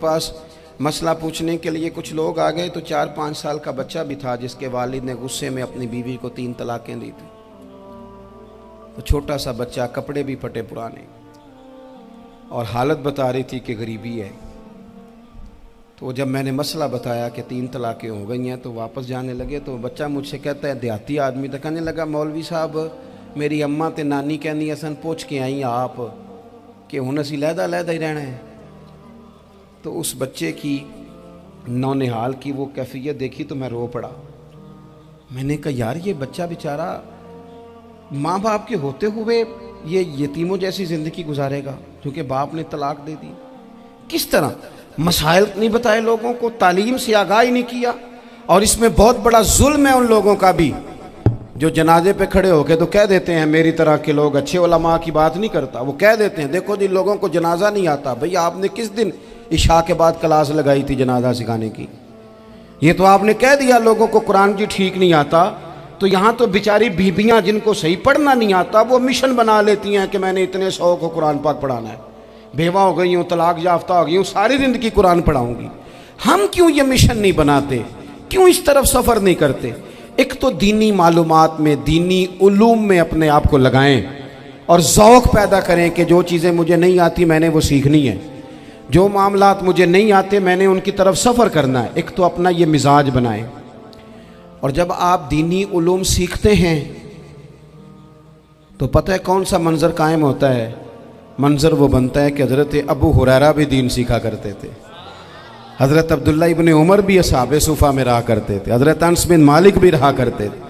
पास मसला पूछने के लिए कुछ लोग आ गए तो 4-5 साल का बच्चा भी था जिसके वालिद ने गुस्से में अपनी बीवी को 3 तलाकें दी थी। तो छोटा सा बच्चा, कपड़े भी फटे पुराने, और हालत बता रही थी कि गरीबी है। तो जब मैंने मसला बताया कि 3 तलाकें हो गई हैं तो वापस जाने लगे, तो बच्चा मुझसे कहता है, देहाती आदमी तो कहने लगा, मौलवी साहब मेरी अम्मा ते नानी कहनी असन पूछ के आई आप कि हुण असीं लहदा ही रहना है। तो उस बच्चे की नौनिहाल की वो कैफियत देखी तो मैं रो पड़ा। मैंने कहा यार ये बच्चा बेचारा माँ बाप के होते हुए ये यतीमों जैसी ज़िंदगी गुजारेगा क्योंकि बाप ने तलाक दे दी। किस तरह मसाइल नहीं बताए लोगों को, तालीम से आगाही नहीं किया। और इसमें बहुत बड़ा जुल्म है उन लोगों का भी जो जनाजे पे खड़े होके तो कह देते हैं, मेरी तरह के लोग, अच्छे उलमा की बात नहीं करता, वो कह देते हैं देखो जिन लोगों को जनाजा नहीं आता, भैया आपने किस दिन इशा के बाद क्लास लगाई थी जनाजा सिखाने की? ये तो आपने कह दिया लोगों को कुरान जी ठीक नहीं आता। तो यहाँ तो बेचारी बीबियाँ जिनको सही पढ़ना नहीं आता वो मिशन बना लेती हैं कि मैंने इतने 100 को कुरान पाक पढ़ाना है, बेवा हो गई हूँ, तलाक याफ्ता हो गई हूँ, सारी ज़िंदगी कुरान पढ़ाऊँगी। हम क्यों ये मिशन नहीं बनाते, क्यों इस तरफ सफ़र नहीं करते? एक तो दीनी मालूमात में, दीनी उलूम में अपने आप को लगाएं और ज़ौक़ पैदा करें कि जो चीज़ें मुझे नहीं आती मैंने वो सीखनी है, जो मामलात मुझे नहीं आते मैंने उनकी तरफ सफ़र करना है। एक तो अपना ये मिजाज बनाएं। और जब आप दीनी उलूम सीखते हैं तो पता है कौन सा मंज़र कायम होता है? मंज़र वो बनता है कि हज़रत अबू हुरैरा भी दीन सीखा करते थे, हज़रत अब्दुल्ला इब्ने उमर भी असहाबे सुफ़ा में रहा करते थे, हज़रत अनस बिन मालिक भी रहा करते थे।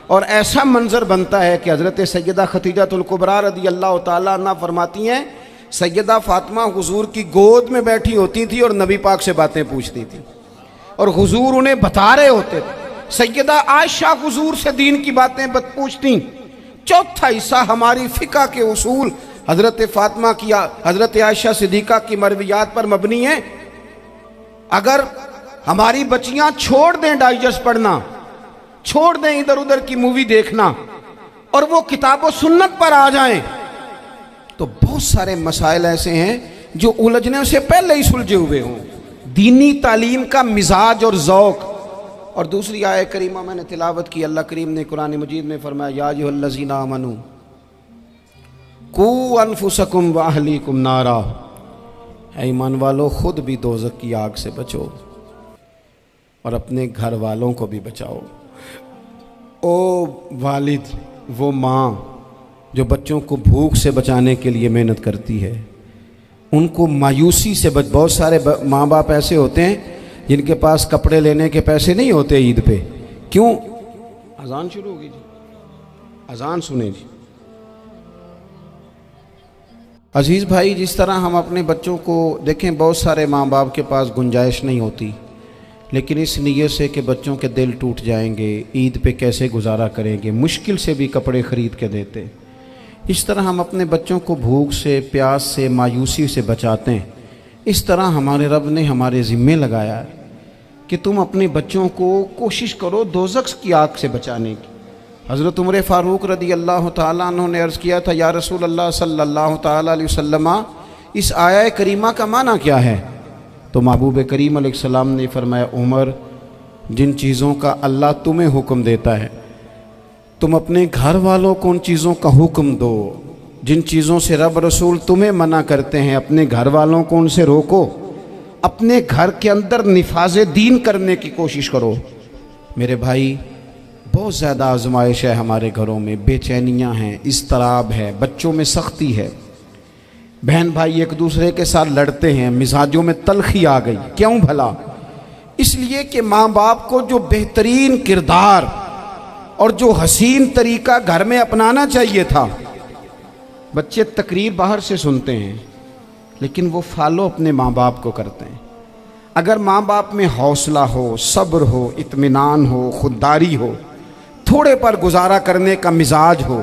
और ऐसा मंज़र बनता है कि हज़रत सैयदा खदीजतुल कुबरा रज़ी अल्लाह तआला अन्हा फरमाती हैं, सैयदा फातिमा हुजूर की गोद में बैठी होती थी और नबी पाक से बातें पूछती थी और हुजूर उन्हें बता रहे होते थे। सैयदा आयशा हुजूर से दीन की बातें पूछती। चौथा हिस्सा हमारी फ़िक़्ह के उसूल हज़रत फातिमा की, हज़रत आयशा सिद्दीक़ा की मरवियात पर मबनी है। अगर हमारी बच्चियां छोड़ दें डाइजेस्ट पढ़ना, छोड़ दें इधर उधर की मूवी देखना और वो किताब व सुन्नत पर आ जाएं, तो बहुत सारे मसाइल ऐसे हैं जो उलझने से पहले ही सुलझे हुए हों। दीनी तालीम का मिजाज और ज़ौक़। और दूसरी आयत करीमा मैंने तिलावत की, अल्लाह करीम ने कुरान मजीद में फरमाया, या अय्युहल्लज़ीना आमनू कू अनफुसकुम व अहलीकुम नारा, ऐ ईमान वालों खुद भी दोज़ख की आग से बचो और अपने घर वालों को भी बचाओ। ओ वालिद, वो माँ जो बच्चों को भूख से बचाने के लिए मेहनत करती है, उनको मायूसी से बहुत सारे माँ बाप ऐसे होते हैं जिनके पास कपड़े लेने के पैसे नहीं होते ईद पे। क्यों? अजान शुरू होगी जी, अजान सुने जी। अजीज़ भाई, जिस तरह हम अपने बच्चों को देखें, बहुत सारे माँ बाप के पास गुंजाइश नहीं होती, लेकिन इस नीयत से कि बच्चों के दिल टूट जाएंगे, ईद पे कैसे गुजारा करेंगे, मुश्किल से भी कपड़े ख़रीद के देते। इस तरह हम अपने बच्चों को भूख से, प्यास से, मायूसी से बचाते हैं। इस तरह हमारे रब ने हमारे ज़िम्मे लगाया है कि तुम अपने बच्चों को कोशिश करो दोज़ख की आग से बचाने की। हज़रत उमर फ़ारूक रज़ी अल्लाह तआला अन्हु ने अर्ज़ किया था, या रसूल अल्लाह सल्लल्लाहु तआला अलैहि वसल्लम, इस आया करीमा का माना क्या है? तो महबूब करीम अलैहिस्सलाम ने फरमाया, उमर, जिन चीज़ों का अल्लाह तुम्हें हुक्म देता है तुम अपने घर वालों को उन चीज़ों का हुक्म दो। जिन चीज़ों से रब रसूल तुम्हें मना करते हैं अपने घर वालों को उनसे रोको। अपने घर के अंदर निफाज़े दीन करने की कोशिश करो। मेरे भाई, बहुत ज़्यादा आजमाइश है हमारे घरों में, बेचैनियाँ हैं, इज़्तिराब है, बच्चों में सख्ती है, बहन भाई एक दूसरे के साथ लड़ते हैं, मिजाजों में तलखी आ गई। क्यों भला? इसलिए कि माँ बाप को जो बेहतरीन किरदार और जो हसीन तरीका घर में अपनाना चाहिए था, बच्चे तकरीर बाहर से सुनते हैं लेकिन वो फॉलो अपने माँ बाप को करते हैं। अगर माँ बाप में हौसला हो, सब्र हो, इत्मीनान हो, खुददारी हो, थोड़े पर गुजारा करने का मिजाज हो।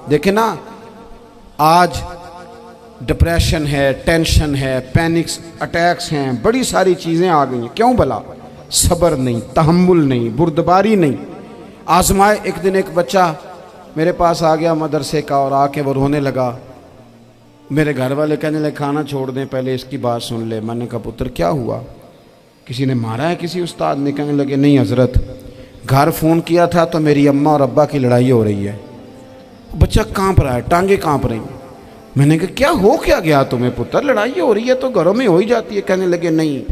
देखें ना, आज डिप्रेशन है, टेंशन है, पैनिक्स अटैक्स हैं, बड़ी सारी चीज़ें आ गई हैं। क्यों भला? सब्र नहीं, तहम्मुल नहीं, बुर्दबारी नहीं। आजमाए। एक दिन एक बच्चा मेरे पास आ गया मदरसे का और आके वो रोने लगा। मेरे घर वाले कहने लगे खाना छोड़ दें, पहले इसकी बात सुन ले। मैंने कहा पुत्र क्या हुआ, किसी ने मारा है किसी उस्ताद ने? कहने लगे नहीं हजरत, घर फ़ोन किया था तो मेरी अम्मा और अब्बा की लड़ाई हो रही है। बच्चा कांप रहा है, टांगे कांप रही। मैंने कहा क्या हो क्या गया तुम्हें पुत्र, लड़ाई हो रही है तो घरों में हो ही जाती है। कहने लगे नहीं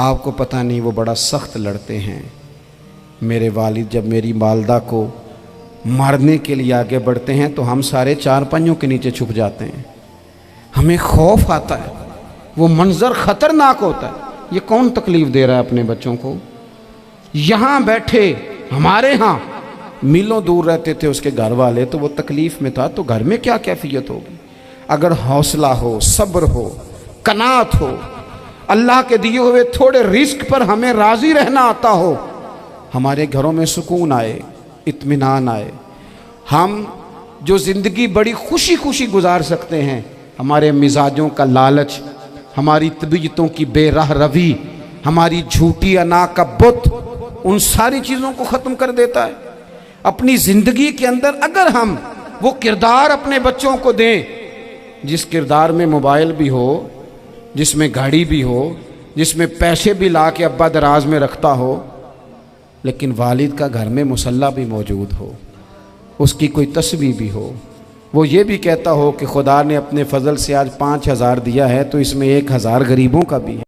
आपको पता नहीं, वो बड़ा सख्त लड़ते हैं। मेरे वालिद जब मेरी वालदा को मारने के लिए आगे बढ़ते हैं तो हम सारे चार पहियों के नीचे छुप जाते हैं, हमें खौफ आता है, वो मंजर खतरनाक होता है। ये कौन तकलीफ दे रहा है अपने बच्चों को? यहाँ बैठे हमारे यहाँ मीलों दूर रहते थे उसके घर वाले, तो वो तकलीफ में था, तो घर में क्या कैफियत होगी? अगर हौसला हो, सब्र हो, कनात हो, अल्लाह के दिए हुए थोड़े रिस्क पर हमें राजी रहना आता हो, हमारे घरों में सुकून आए, इत्मीनान आए, हम जो ज़िंदगी बड़ी खुशी खुशी गुजार सकते हैं। हमारे मिजाजों का लालच, हमारी तबीयतों की बेराह रवी, हमारी झूठी अना का बुत, उन सारी चीज़ों को ख़त्म कर देता है। अपनी ज़िंदगी के अंदर अगर हम वो किरदार अपने बच्चों को दें, जिस किरदार में मोबाइल भी हो, जिसमें गाड़ी भी हो, जिसमें पैसे भी ला के अब्बा दराज में रखता हो, लेकिन वालिद का घर में मुसल्ला भी मौजूद हो, उसकी कोई तस्वीर भी हो, वो ये भी कहता हो कि खुदा ने अपने फजल से आज 5,000 दिया है तो इसमें 1,000 गरीबों का भी है।